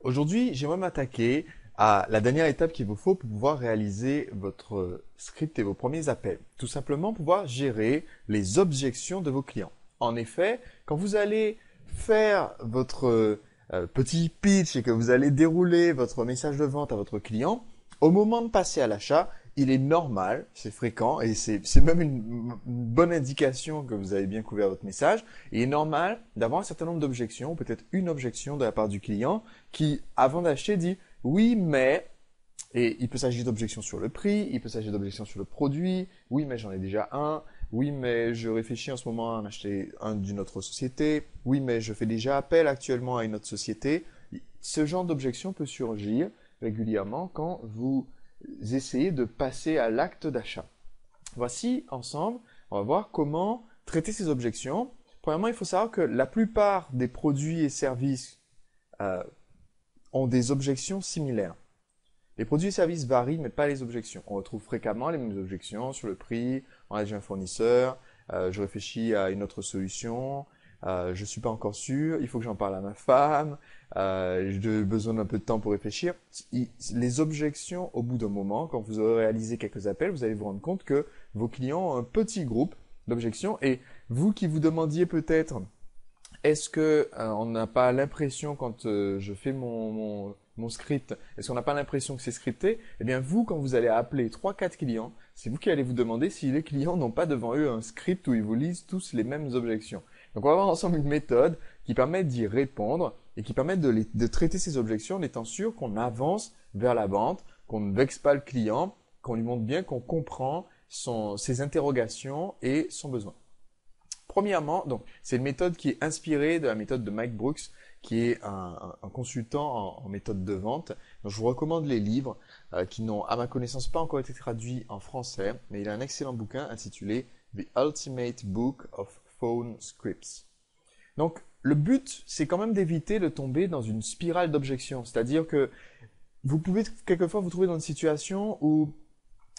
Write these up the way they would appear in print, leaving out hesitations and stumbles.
Aujourd'hui, j'aimerais m'attaquer à la dernière étape qu'il vous faut pour pouvoir réaliser votre script et vos premiers appels. Tout simplement pouvoir gérer les objections de vos clients. En effet, quand vous allez faire votre petit pitch et que vous allez dérouler votre message de vente à votre client, au moment de passer à l'achat, il est normal, c'est fréquent et c'est même une bonne indication que vous avez bien couvert votre message. Il est normal d'avoir un certain nombre d'objections, ou peut-être une objection de la part du client qui, avant d'acheter, dit oui, mais, et il peut s'agir d'objections sur le prix, il peut s'agir d'objections sur le produit, oui, mais j'en ai déjà un, oui, mais je réfléchis en ce moment à en acheter un d'une autre société, oui, mais je fais déjà appel actuellement à une autre société. Ce genre d'objection peut surgir régulièrement quand vous essayez de passer à l'acte d'achat. Voici, ensemble, on va voir comment traiter ces objections. Premièrement, il faut savoir que la plupart des produits et services euh, ont des objections similaires. Les produits et services varient, mais pas les objections. On retrouve fréquemment les mêmes objections sur le prix, on a déjà un fournisseur, je réfléchis à une autre solution, je ne suis pas encore sûr, il faut que j'en parle à ma femme, j'ai besoin d'un peu de temps pour réfléchir. Les objections, au bout d'un moment, quand vous aurez réalisé quelques appels, vous allez vous rendre compte que vos clients ont un petit groupe d'objections et vous qui vous demandiez peut-être est-ce que on n'a pas l'impression quand je fais mon script, est-ce qu'on n'a pas l'impression que c'est scripté? Eh bien, vous, quand vous allez appeler trois, quatre clients, c'est vous qui allez vous demander si les clients n'ont pas devant eux un script où ils vous lisent tous les mêmes objections. Donc, on va voir ensemble une méthode qui permet d'y répondre et qui permet de traiter ces objections en étant sûr qu'on avance vers la vente, qu'on ne vexe pas le client, qu'on lui montre bien qu'on comprend ses interrogations et son besoin. Premièrement, donc, c'est une méthode qui est inspirée de la méthode de Mike Brooks, qui est un consultant en méthode de vente. Donc, je vous recommande les livres qui n'ont, à ma connaissance, pas encore été traduits en français, mais il a un excellent bouquin intitulé The Ultimate Book of Phone Scripts. Donc, le but, c'est quand même d'éviter de tomber dans une spirale d'objections. C'est-à-dire que vous pouvez quelquefois vous trouver dans une situation où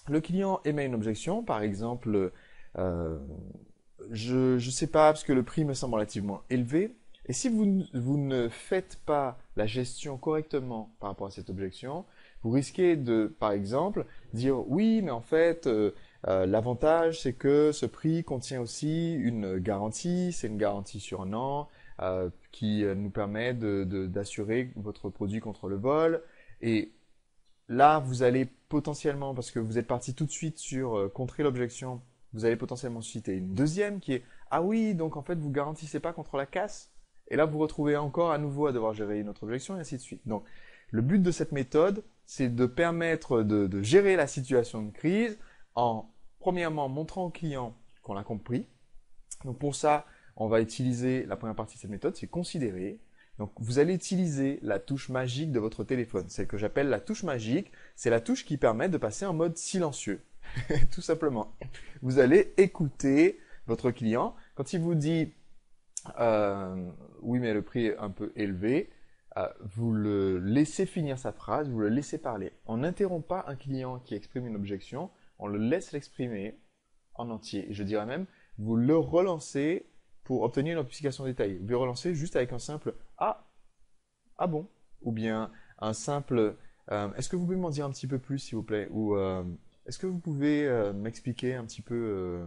le client émet une objection, par exemple, euh, je ne sais pas parce que le prix me semble relativement élevé. Et si vous ne faites pas la gestion correctement par rapport à cette objection, vous risquez de, par exemple, dire oui, mais en fait, l'avantage c'est que ce prix contient aussi une garantie, c'est une garantie sur un an qui nous permet d'assurer votre produit contre le vol. Et là, vous allez potentiellement, parce que vous êtes parti tout de suite sur contrer l'objection, vous allez potentiellement susciter une deuxième qui est ah oui, donc en fait vous garantissez pas contre la casse. Et là, vous vous retrouvez encore à nouveau à devoir gérer une autre objection et ainsi de suite. Donc, le but de cette méthode, c'est de permettre de gérer la situation de crise en, premièrement, montrant au client qu'on l'a compris. Donc, pour ça, on va utiliser la première partie de cette méthode, c'est considérer. Donc, vous allez utiliser la touche magique de votre téléphone, celle que j'appelle la touche magique. C'est la touche qui permet de passer en mode silencieux, tout simplement. Vous allez écouter votre client. Quand il vous dit oui, mais le prix est un peu élevé, vous le laissez finir sa phrase, vous le laissez parler. On n'interrompt pas un client qui exprime une objection, on le laisse l'exprimer en entier. Et je dirais même, vous le relancez pour obtenir une explication détaillée. Vous le relancez juste avec un simple ah, ah bon, ou bien un simple est-ce que vous pouvez m'en dire un petit peu plus, s'il vous plaît, ou est-ce que vous pouvez m'expliquer un petit peu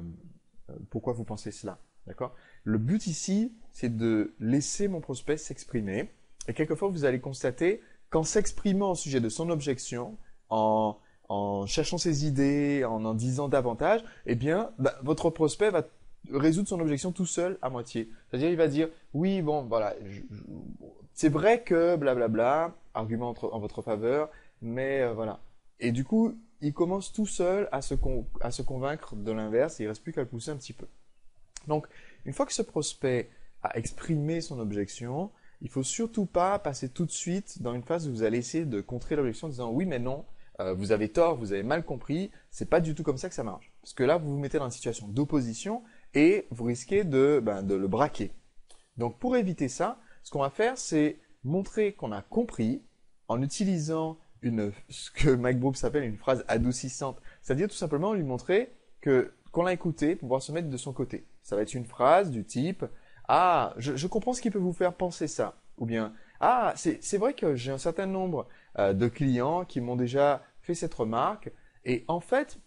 pourquoi vous pensez cela, d'accord? Le but ici, c'est de laisser mon prospect s'exprimer. Et quelquefois, vous allez constater qu'en s'exprimant au sujet de son objection, en cherchant ses idées, en disant davantage, eh bien, votre prospect va résoudre son objection tout seul à moitié. C'est-à-dire, il va dire, oui, bon, voilà, c'est vrai que blablabla, argument en votre faveur, mais voilà. Et du coup, il commence tout seul à se convaincre de l'inverse et il ne reste plus qu'à le pousser un petit peu. Donc, une fois que ce prospect a exprimé son objection, il ne faut surtout pas passer tout de suite dans une phase où vous allez essayer de contrer l'objection en disant oui mais non, vous avez tort, vous avez mal compris, c'est pas du tout comme ça que ça marche. Parce que là, vous vous mettez dans une situation d'opposition et vous risquez de le braquer. Donc, pour éviter ça, ce qu'on va faire, c'est montrer qu'on a compris en utilisant ce que Mike Brooks appelle une phrase adoucissante. C'est-à-dire tout simplement lui montrer qu'on l'a écouté pour pouvoir se mettre de son côté. Ça va être une phrase du type ah, je comprends ce qui peut vous faire penser ça. Ou bien, Ah, c'est vrai que j'ai un certain nombre de clients qui m'ont déjà fait cette remarque. Et en fait,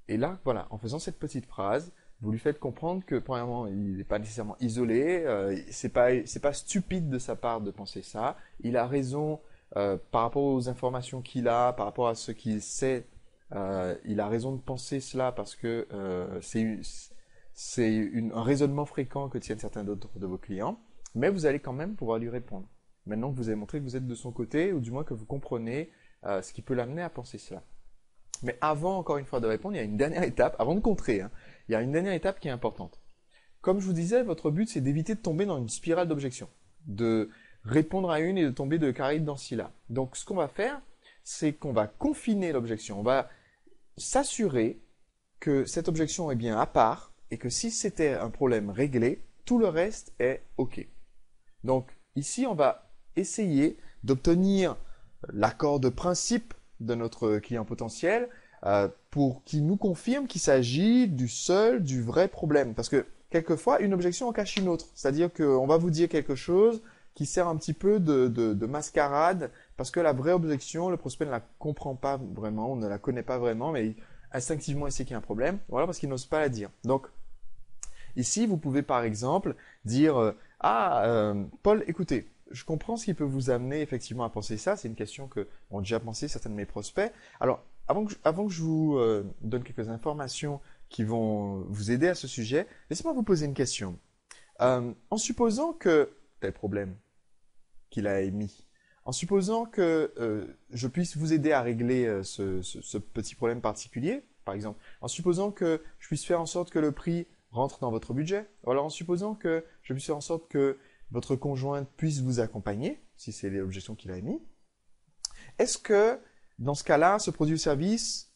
et là, voilà, en faisant cette petite phrase, vous lui faites comprendre que, premièrement, il n'est pas nécessairement isolé, c'est pas stupide de sa part de penser ça. Il a raison par rapport aux informations qu'il a, par rapport à ce qu'il sait. Il a raison de penser cela parce que un raisonnement fréquent que tiennent certains d'autres de vos clients. Mais vous allez quand même pouvoir lui répondre. Maintenant que vous avez montré que vous êtes de son côté, ou du moins que vous comprenez ce qui peut l'amener à penser cela. Mais avant, encore une fois, de répondre, il y a une dernière étape, avant de contrer, hein, il y a une dernière étape qui est importante. Comme je vous disais, votre but, c'est d'éviter de tomber dans une spirale d'objections, de répondre à une et de tomber de Charybde dans Scylla. Donc, ce qu'on va faire, c'est qu'on va confiner l'objection. On va s'assurer que cette objection est bien à part et que si c'était un problème réglé, tout le reste est OK. Donc, ici, on va essayer d'obtenir l'accord de principe de notre client potentiel pour qu'il nous confirme qu'il s'agit du vrai problème. Parce que quelquefois, une objection en cache une autre. C'est-à-dire qu'on va vous dire quelque chose qui sert un petit peu de mascarade parce que la vraie objection, le prospect ne la comprend pas vraiment, on ne la connaît pas vraiment, mais instinctivement il sait qu'il y a un problème. Voilà, parce qu'il n'ose pas la dire. Donc, ici, vous pouvez par exemple dire Paul, écoutez, je comprends ce qui peut vous amener effectivement à penser ça. C'est une question que ont déjà pensé certains de mes prospects. Alors, avant que je vous donne quelques informations qui vont vous aider à ce sujet, laissez-moi vous poser une question. En supposant que tel problème qu'il a émis, en supposant que je puisse vous aider à régler ce petit problème particulier, par exemple, en supposant que je puisse faire en sorte que le prix rentre dans votre budget, ou alors en supposant que je puisse faire en sorte que votre conjointe puisse vous accompagner, si c'est l'objection qu'il a émise, est-ce que, dans ce cas-là, ce produit ou service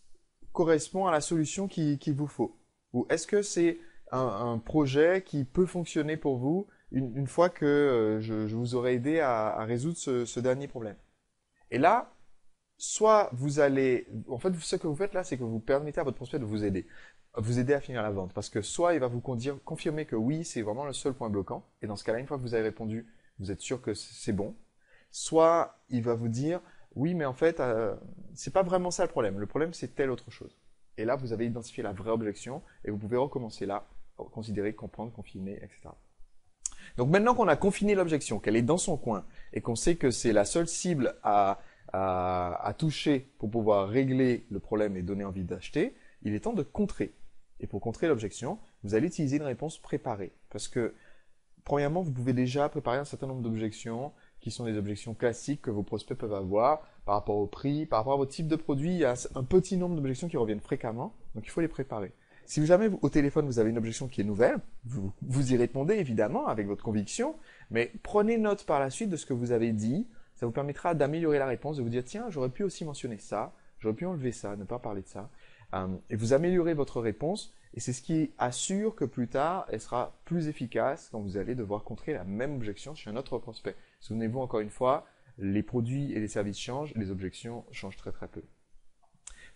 correspond à la solution qu'il vous faut? Ou est-ce que c'est un projet qui peut fonctionner pour vous une fois que je vous aurai aidé à résoudre ce dernier problème? Et là, soit vous allez... En fait, ce que vous faites là, c'est que vous permettez à votre prospect de vous aider à finir la vente. Parce que soit il va vous confirmer que oui, c'est vraiment le seul point bloquant. Et dans ce cas-là, une fois que vous avez répondu, vous êtes sûr que c'est bon. Soit il va vous dire, oui, mais en fait, c'est pas vraiment ça le problème. Le problème, c'est telle autre chose. Et là, vous avez identifié la vraie objection et vous pouvez recommencer là, considérer, comprendre, confiner, etc. Donc maintenant qu'on a confiné l'objection, qu'elle est dans son coin et qu'on sait que c'est la seule cible à toucher pour pouvoir régler le problème et donner envie d'acheter, il est temps de contrer. Et pour contrer l'objection, vous allez utiliser une réponse préparée. Parce que, premièrement, vous pouvez déjà préparer un certain nombre d'objections qui sont des objections classiques que vos prospects peuvent avoir par rapport au prix, par rapport à votre type de produit. Il y a un petit nombre d'objections qui reviennent fréquemment, donc il faut les préparer. Si jamais au téléphone vous avez une objection qui est nouvelle, vous y répondez évidemment avec votre conviction, mais prenez note par la suite de ce que vous avez dit. Ça vous permettra d'améliorer la réponse, de vous dire tiens, j'aurais pu aussi mentionner ça, j'aurais pu enlever ça, ne pas parler de ça. Et vous améliorez votre réponse et c'est ce qui assure que plus tard, elle sera plus efficace quand vous allez devoir contrer la même objection chez un autre prospect. Souvenez-vous encore une fois, les produits et les services changent, les objections changent très très peu.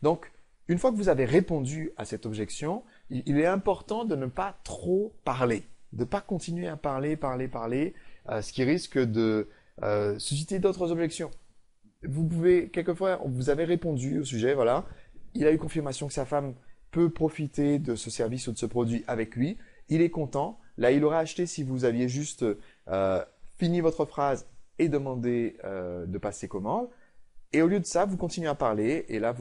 Donc, une fois que vous avez répondu à cette objection, il est important de ne pas trop parler, de ne pas continuer à parler, ce qui risque de susciter d'autres objections. Vous pouvez, quelquefois, vous avez répondu au sujet, voilà, il a eu confirmation que sa femme peut profiter de ce service ou de ce produit avec lui, il est content, là il aurait acheté si vous aviez juste fini votre phrase et demandé de passer commande, et au lieu de ça, vous continuez à parler, et là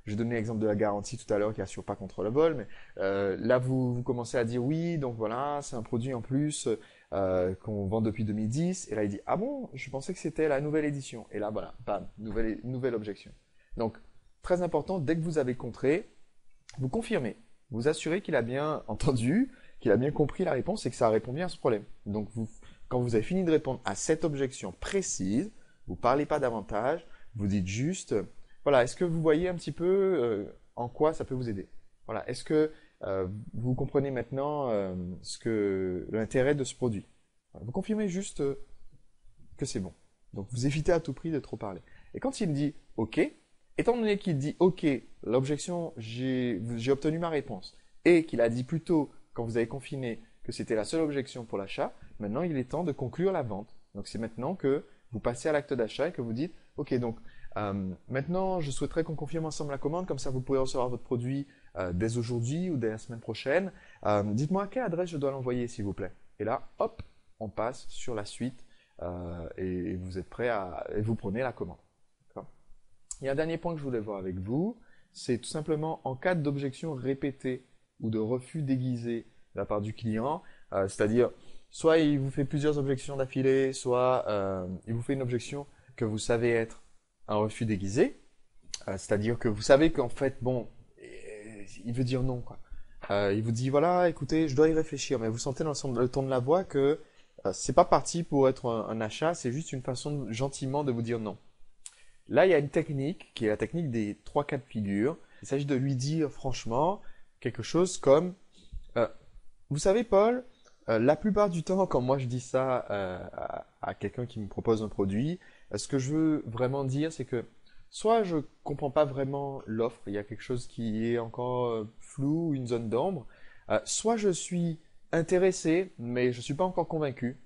je donnais l'exemple de la garantie tout à l'heure qui assure pas contre le vol, mais là vous commencez à dire oui, donc voilà, c'est un produit en plus qu'on vend depuis 2010, et là il dit ah bon, je pensais que c'était la nouvelle édition, et là voilà, bam, nouvelle objection. Donc très important, dès que vous avez contré, vous confirmez, vous assurez qu'il a bien entendu, qu'il a bien compris la réponse et que ça répond bien à ce problème. Donc quand vous avez fini de répondre à cette objection précise, vous ne parlez pas davantage, vous dites juste voilà, est-ce que vous voyez un petit peu en quoi ça peut vous aider? Voilà, est-ce que vous comprenez maintenant l'intérêt de ce produit? Voilà, vous confirmez juste que c'est bon. Donc vous évitez à tout prix de trop parler. Et quand il dit OK, étant donné qu'il dit OK, l'objection, j'ai obtenu ma réponse, et qu'il a dit plutôt, quand vous avez confiné, que c'était la seule objection pour l'achat, maintenant il est temps de conclure la vente. Donc c'est maintenant que vous passez à l'acte d'achat et que vous dites, ok, donc maintenant je souhaiterais qu'on confirme ensemble la commande, comme ça vous pouvez recevoir votre produit dès aujourd'hui ou dès la semaine prochaine. Dites-moi à quelle adresse je dois l'envoyer, s'il vous plaît. Et là, hop, on passe sur la suite et vous êtes prêt et vous prenez la commande. D'accord. Il y a un dernier point que je voulais voir avec vous, c'est tout simplement en cas d'objection répétée ou de refus déguisé de la part du client, c'est-à-dire soit il vous fait plusieurs objections d'affilée, soit il vous fait une objection que vous savez être un refus déguisé, c'est-à-dire que vous savez qu'en fait, bon, il veut dire non, quoi. Il vous dit, voilà, écoutez, je dois y réfléchir, mais vous sentez dans le ton de la voix que c'est pas parti pour être un achat, c'est juste une façon gentiment de vous dire non. Là, il y a une technique qui est la technique des 3 cas de figure. Il s'agit de lui dire franchement quelque chose comme vous savez, Paul, la plupart du temps, quand moi je dis ça à quelqu'un qui me propose un produit, ce que je veux vraiment dire, c'est que soit je comprends pas vraiment l'offre, il y a quelque chose qui est encore flou, une zone d'ombre, soit je suis intéressé, mais je suis pas encore convaincu.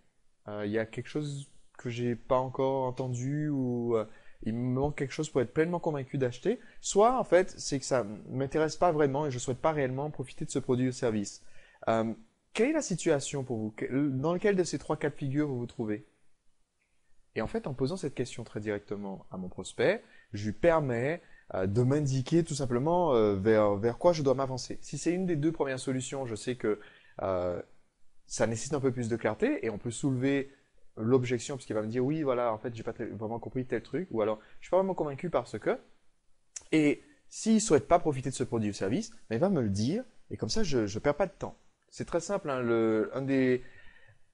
Il y a quelque chose que j'ai pas encore entendu ou il me manque quelque chose pour être pleinement convaincu d'acheter. Soit, en fait, c'est que ça m'intéresse pas vraiment et je souhaite pas réellement profiter de ce produit ou service. Euh, Quelle est la situation pour vous? Dans lequel de ces 3 cas de figure vous vous trouvez? Et en fait, en posant cette question très directement à mon prospect, je lui permets de m'indiquer tout simplement vers quoi je dois m'avancer. Si c'est une des 2 premières solutions, je sais que euh, ça nécessite un peu plus de clarté et on peut soulever l'objection parce qu'il va me dire oui, voilà, en fait, j'ai pas vraiment compris tel truc, ou alors je suis pas vraiment convaincu parce que. Et s'il souhaite pas profiter de ce produit ou service, ben, il va me le dire et comme ça, je perds pas de temps. C'est très simple, hein,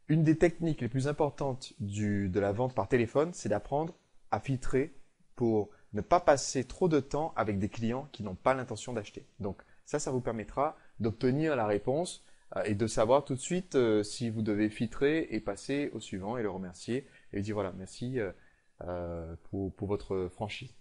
une des techniques les plus importantes de la vente par téléphone, c'est d'apprendre à filtrer pour ne pas passer trop de temps avec des clients qui n'ont pas l'intention d'acheter. Donc ça vous permettra d'obtenir la réponse et de savoir tout de suite si vous devez filtrer et passer au suivant et le remercier et lui dire voilà, merci pour votre franchise.